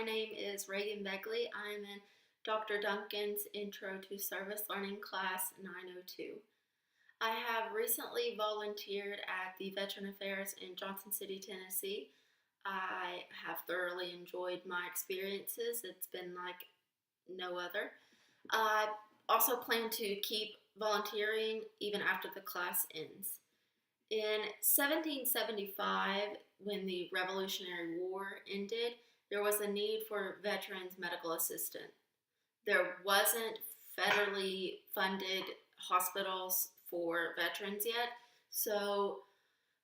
name is Reagan Begley. I am in Dr. Duncan's Intro to Service Learning Class 902. I have recently volunteered at the Veteran Affairs in Johnson City, Tennessee. I have thoroughly enjoyed my experiences. It's been like no other. I also plan to keep volunteering even after the class ends. In 1775, when the Revolutionary War ended, there was a need for veterans medical assistant. There wasn't federally funded hospitals for veterans yet, so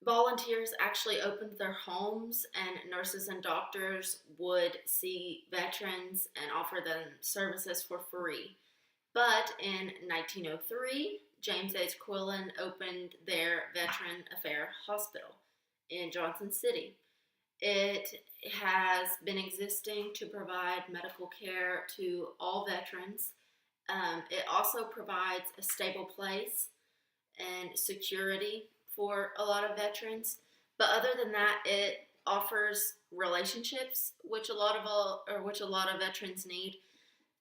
volunteers actually opened their homes, and nurses and doctors would see veterans and offer them services for free. But in 1903, James H. Quillen opened their Veteran Affairs Hospital in Johnson City. It has been existing to provide medical care to all veterans. It also provides a stable place and security for a lot of veterans. But other than that, it offers relationships, which a lot of veterans need.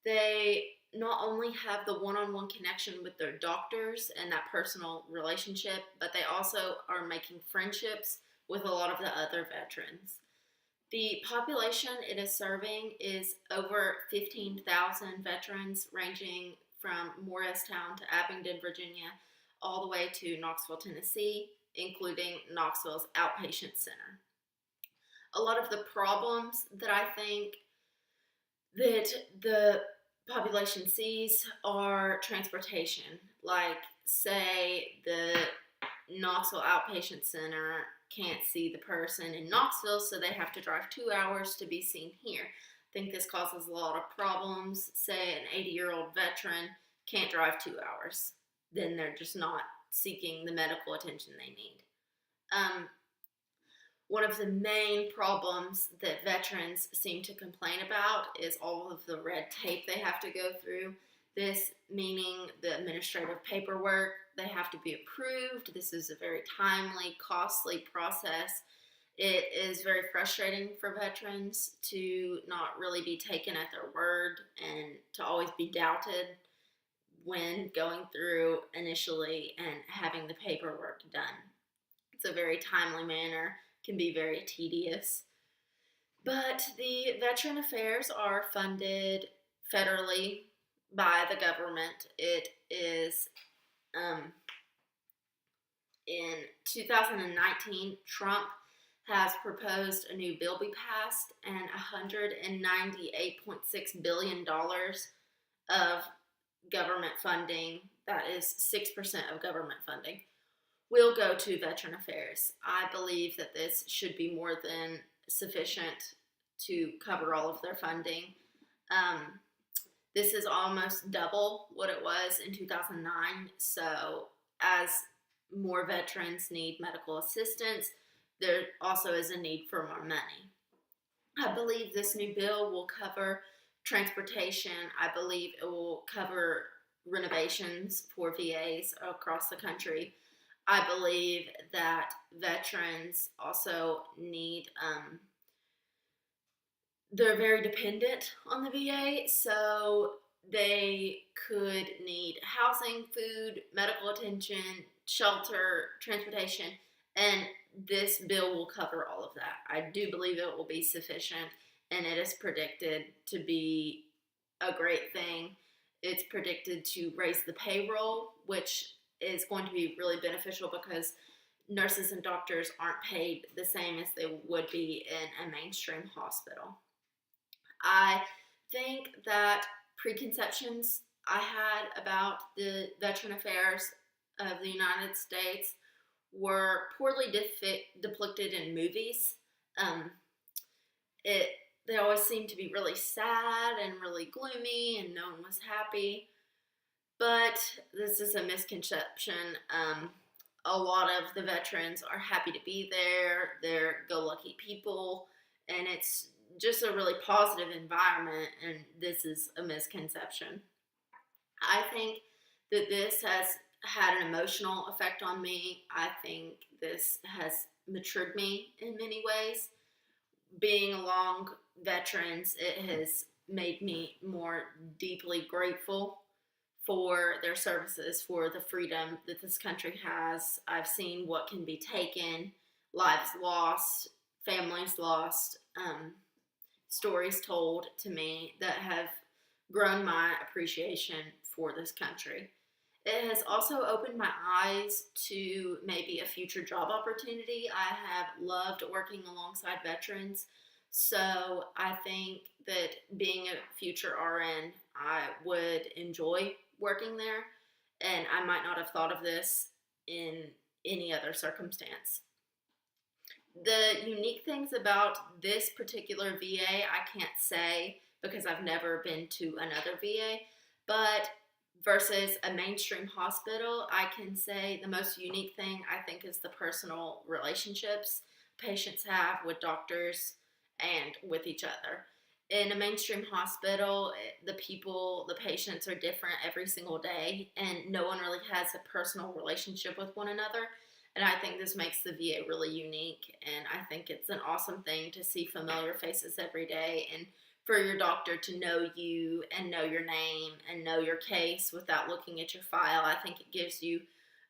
They not only have the one-on-one connection with their doctors and that personal relationship, but they also are making friendships with a lot of the other veterans. The population it is serving is over 15,000 veterans, ranging from Morristown to Abingdon, Virginia, all the way to Knoxville, Tennessee, including Knoxville's outpatient center. A lot of the problems that I think that the population sees are transportation. Like, say, the Knoxville Outpatient Center can't see the person in Knoxville, so they have to drive 2 hours to be seen here. I think this causes a lot of problems. Say an 80-year-old veteran can't drive 2 hours. Then they're just not seeking the medical attention they need. One of the main problems that veterans seem to complain about is all of the red tape they have to go through. This meaning the administrative paperwork, they have to be approved. This is a very timely, costly process. It is very frustrating for veterans to not really be taken at their word and to always be doubted when going through initially and having the paperwork done. It's a very timely manner, can be very tedious. But the Veteran Affairs are funded federally by the government. It is, in 2019, Trump has proposed a new bill be passed, and $198.6 billion of government funding, that is 6% of government funding, will go to Veteran Affairs. I believe that this should be more than sufficient to cover all of their funding. This is almost double what it was in 2009, so as more veterans need medical assistance, there also is a need for more money. I believe this new bill will cover transportation. I believe it will cover renovations for VAs across the country. I believe that veterans also need, they're very dependent on the VA, so they could need housing, food, medical attention, shelter, transportation, and this bill will cover all of that. I do believe it will be sufficient, and it is predicted to be a great thing. It's predicted to raise the payroll, which is going to be really beneficial because nurses and doctors aren't paid the same as they would be in a mainstream hospital. I think that preconceptions I had about the Veteran Affairs of the United States were poorly depicted in movies. They always seemed to be really sad and really gloomy, and no one was happy. But this is a misconception. A lot of the veterans are happy to be there. They're go-lucky people, and it's just a really positive environment, and this is a misconception. I think that this has had an emotional effect on me. I think this has matured me in many ways. Being along veterans, it has made me more deeply grateful for their services, for the freedom that this country has. I've seen what can be taken, lives lost, families lost, stories told to me that have grown my appreciation for this country. It has also opened my eyes to maybe a future job opportunity. I have loved working alongside veterans, so I think that being a future RN, I would enjoy working there, and I might not have thought of this in any other circumstance. The unique things about this particular VA, I can't say because I've never been to another VA, but versus a mainstream hospital, I can say the most unique thing I think is the personal relationships patients have with doctors and with each other. In a mainstream hospital, the people, the patients are different every single day, and no one really has a personal relationship with one another. And I think this makes the VA really unique. And I think it's an awesome thing to see familiar faces every day and for your doctor to know you and know your name and know your case without looking at your file. I think it gives you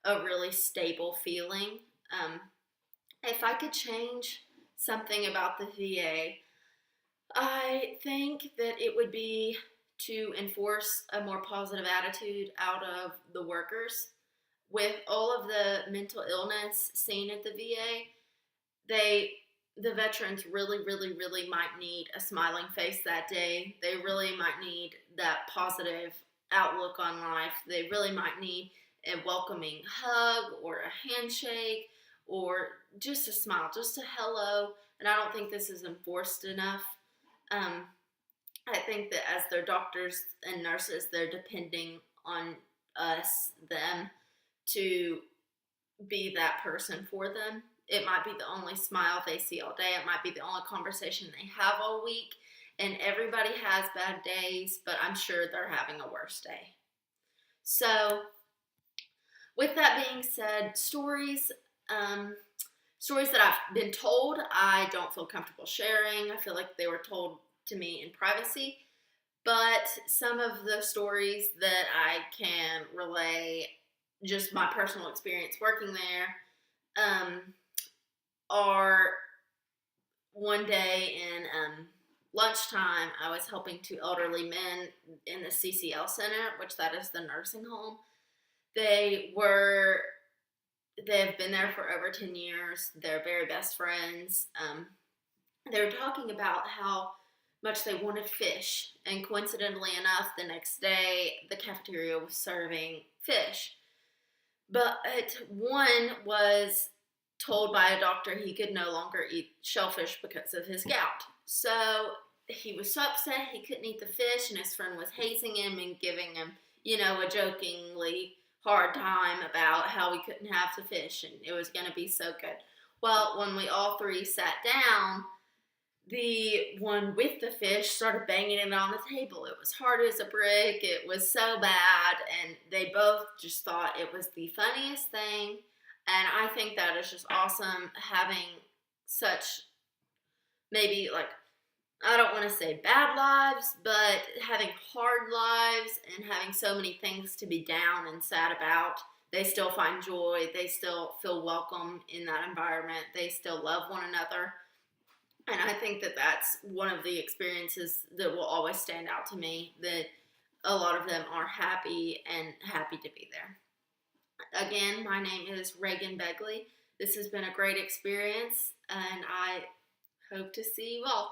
a really stable feeling. If I could change something about the VA, I think that it would be to enforce a more positive attitude out of the workers. With all of the mental illness seen at the VA, the veterans really might need a smiling face that day. They really might need that positive outlook on life. They really might need a welcoming hug or a handshake or just a smile, just a hello. And I don't think this is enforced enough. Um, I think that as their doctors and nurses, they're depending on us, them, to be that person for them. It might be the only smile they see all day. It might be the only conversation they have all week. And everybody has bad days, but I'm sure they're having a worse day. So, with that being said, stories that I've been told, I don't feel comfortable sharing. I feel like they were told to me in privacy. But some of the stories that I can relay, just my personal experience working there, are one day in lunchtime, I was helping two elderly men in the CCL Center, which that is the nursing home. They've been there for over 10 years. They're very best friends. They were talking about how much they wanted fish, and coincidentally enough, the next day the cafeteria was serving fish. But one was told by a doctor he could no longer eat shellfish because of his gout. So he was so upset he couldn't eat the fish, and his friend was hazing him and giving him, a jokingly hard time about how he couldn't have the fish and it was going to be so good. Well, when we all three sat down, the one with the fish started banging it on the table. It was hard as a brick. It was so bad. And they both just thought it was the funniest thing. And I think that is just awesome having such, maybe like, I don't want to say bad lives, but having hard lives and having so many things to be down and sad about. They still find joy. They still feel welcome in that environment. They still love one another. And I think that that's one of the experiences that will always stand out to me, that a lot of them are happy to be there. Again, my name is Reagan Begley. This has been a great experience, and I hope to see you all.